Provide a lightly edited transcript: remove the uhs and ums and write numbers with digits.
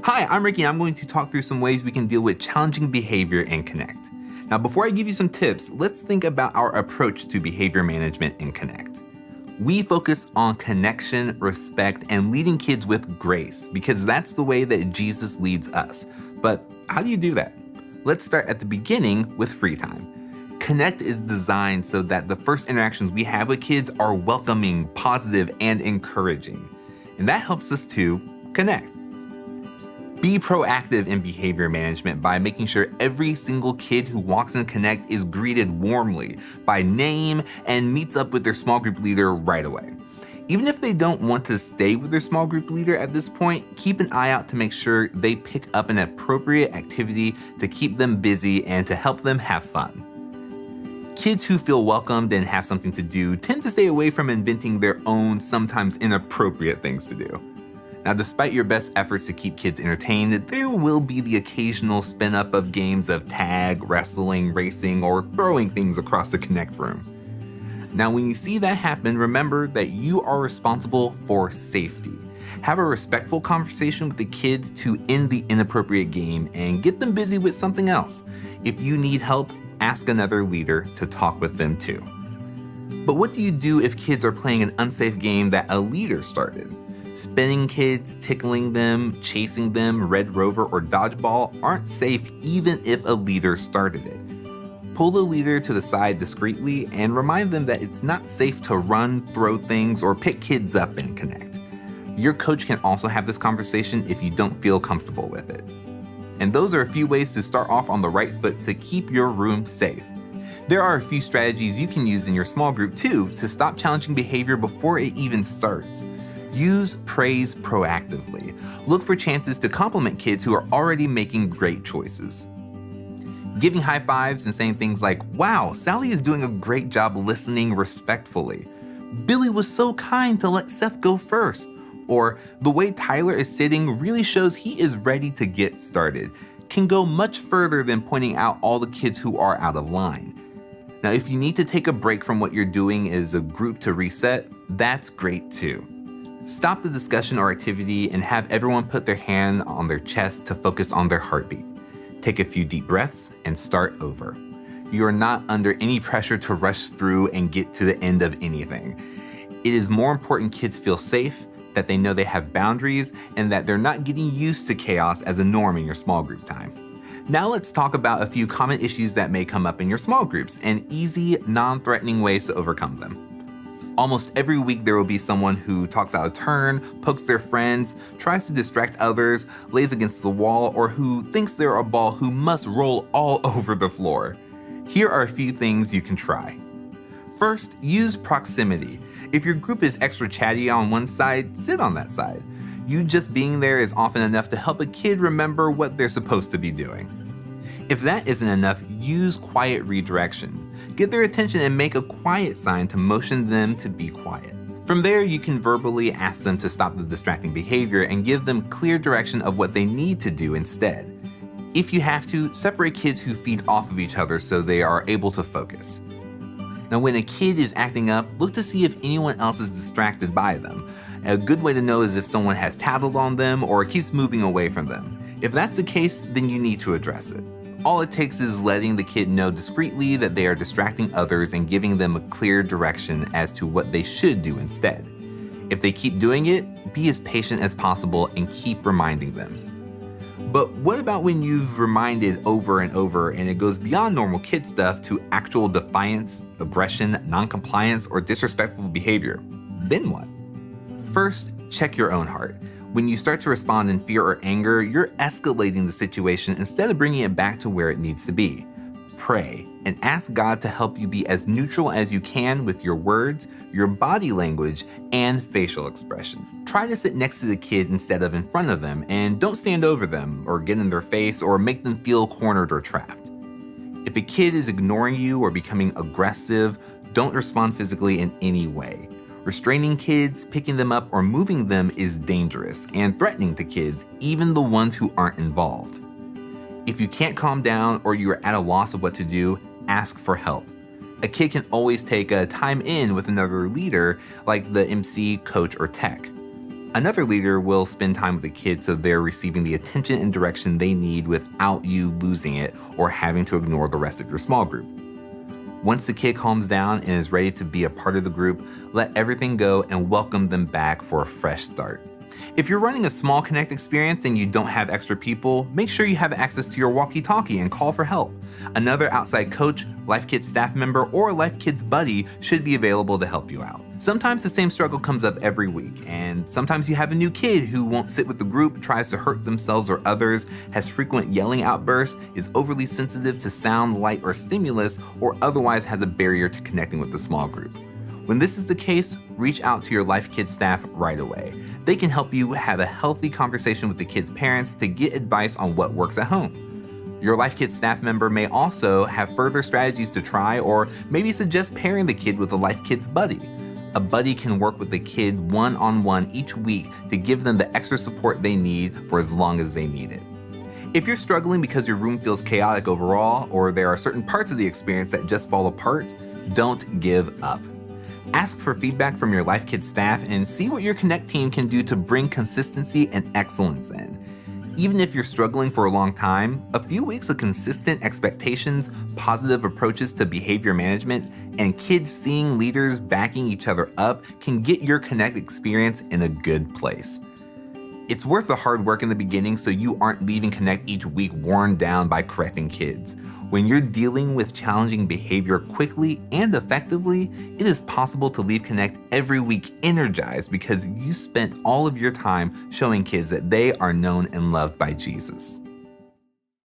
Hi, I'm Ricky. I'm going to talk through some ways we can deal with challenging behavior in Connect. Now, before I give you some tips, let's think about our approach to behavior management in Connect. We focus on connection, respect, and leading kids with grace because that's the way that Jesus leads us. But how do you do that? Let's start at the beginning with free time. Connect is designed so that the first interactions we have with kids are welcoming, positive, and encouraging. And that helps us to connect. Be proactive in behavior management by making sure every single kid who walks in Connect is greeted warmly by name and meets up with their small group leader right away. Even if they don't want to stay with their small group leader at this point, keep an eye out to make sure they pick up an appropriate activity to keep them busy and to help them have fun. Kids who feel welcomed and have something to do tend to stay away from inventing their own, sometimes inappropriate things to do. Now, despite your best efforts to keep kids entertained, there will be the occasional spin-up of games of tag, wrestling, racing, or throwing things across the Connect room. Now, when you see that happen, remember that you are responsible for safety. Have a respectful conversation with the kids to end the inappropriate game and get them busy with something else. If you need help, ask another leader to talk with them too. But what do you do if kids are playing an unsafe game that a leader started? Spinning kids, tickling them, chasing them, Red Rover, or dodgeball aren't safe even if a leader started it. Pull the leader to the side discreetly and remind them that it's not safe to run, throw things, or pick kids up in Connect. Your coach can also have this conversation if you don't feel comfortable with it. And those are a few ways to start off on the right foot to keep your room safe. There are a few strategies you can use in your small group too to stop challenging behavior before it even starts. Use praise proactively. Look for chances to compliment kids who are already making great choices. Giving high fives and saying things like, "Wow, Sally is doing a great job listening respectfully. Billy was so kind to let Seth go first." Or, "The way Tyler is sitting really shows he is ready to get started," can go much further than pointing out all the kids who are out of line. Now, if you need to take a break from what you're doing as a group to reset, that's great too. Stop the discussion or activity and have everyone put their hand on their chest to focus on their heartbeat. Take a few deep breaths and start over. You are not under any pressure to rush through and get to the end of anything. It is more important kids feel safe, that they know they have boundaries, and that they're not getting used to chaos as a norm in your small group time. Now let's talk about a few common issues that may come up in your small groups and easy, non-threatening ways to overcome them. Almost every week there will be someone who talks out of turn, pokes their friends, tries to distract others, lays against the wall, or who thinks they're a ball who must roll all over the floor. Here are a few things you can try. First, use proximity. If your group is extra chatty on one side, sit on that side. You just being there is often enough to help a kid remember what they're supposed to be doing. If that isn't enough, use quiet redirection. Get their attention and make a quiet sign to motion them to be quiet. From there, you can verbally ask them to stop the distracting behavior and give them clear direction of what they need to do instead. If you have to, separate kids who feed off of each other so they are able to focus. Now, when a kid is acting up, look to see if anyone else is distracted by them. A good way to know is if someone has tattled on them or keeps moving away from them. If that's the case, then you need to address it. All it takes is letting the kid know discreetly that they are distracting others and giving them a clear direction as to what they should do instead. If they keep doing it, be as patient as possible and keep reminding them. But what about when you've reminded over and over and it goes beyond normal kid stuff to actual defiance, aggression, non-compliance, or disrespectful behavior? Then what? First, check your own heart. When you start to respond in fear or anger, you're escalating the situation instead of bringing it back to where it needs to be. Pray and ask God to help you be as neutral as you can with your words, your body language, and facial expression. Try to sit next to the kid instead of in front of them, and don't stand over them or get in their face or make them feel cornered or trapped. If a kid is ignoring you or becoming aggressive, don't respond physically in any way. Restraining kids, picking them up, or moving them is dangerous and threatening to kids, even the ones who aren't involved. If you can't calm down or you are at a loss of what to do, ask for help. A kid can always take a time in with another leader like the MC, coach, or tech. Another leader will spend time with the kids so they're receiving the attention and direction they need without you losing it or having to ignore the rest of your small group. Once the kid calms down and is ready to be a part of the group, let everything go and welcome them back for a fresh start. If you're running a small Connect experience and you don't have extra people, make sure you have access to your walkie-talkie and call for help. Another outside coach, Life Kids staff member, or Life Kids buddy should be available to help you out. Sometimes the same struggle comes up every week, and sometimes you have a new kid who won't sit with the group, tries to hurt themselves or others, has frequent yelling outbursts, is overly sensitive to sound, light, or stimulus, or otherwise has a barrier to connecting with the small group. When this is the case, reach out to your Life Kids staff right away. They can help you have a healthy conversation with the kids' parents to get advice on what works at home. Your Life Kids staff member may also have further strategies to try, or maybe suggest pairing the kid with a Life Kids buddy. A buddy can work with the kid one-on-one each week to give them the extra support they need for as long as they need it. If you're struggling because your room feels chaotic overall, or there are certain parts of the experience that just fall apart, don't give up. Ask for feedback from your Life Kids staff and see what your Connect team can do to bring consistency and excellence in. Even if you're struggling for a long time, a few weeks of consistent expectations, positive approaches to behavior management, and kids seeing leaders backing each other up can get your Connect experience in a good place. It's worth the hard work in the beginning so you aren't leaving Connect each week worn down by correcting kids. When you're dealing with challenging behavior quickly and effectively, it is possible to leave Connect every week energized because you spent all of your time showing kids that they are known and loved by Jesus.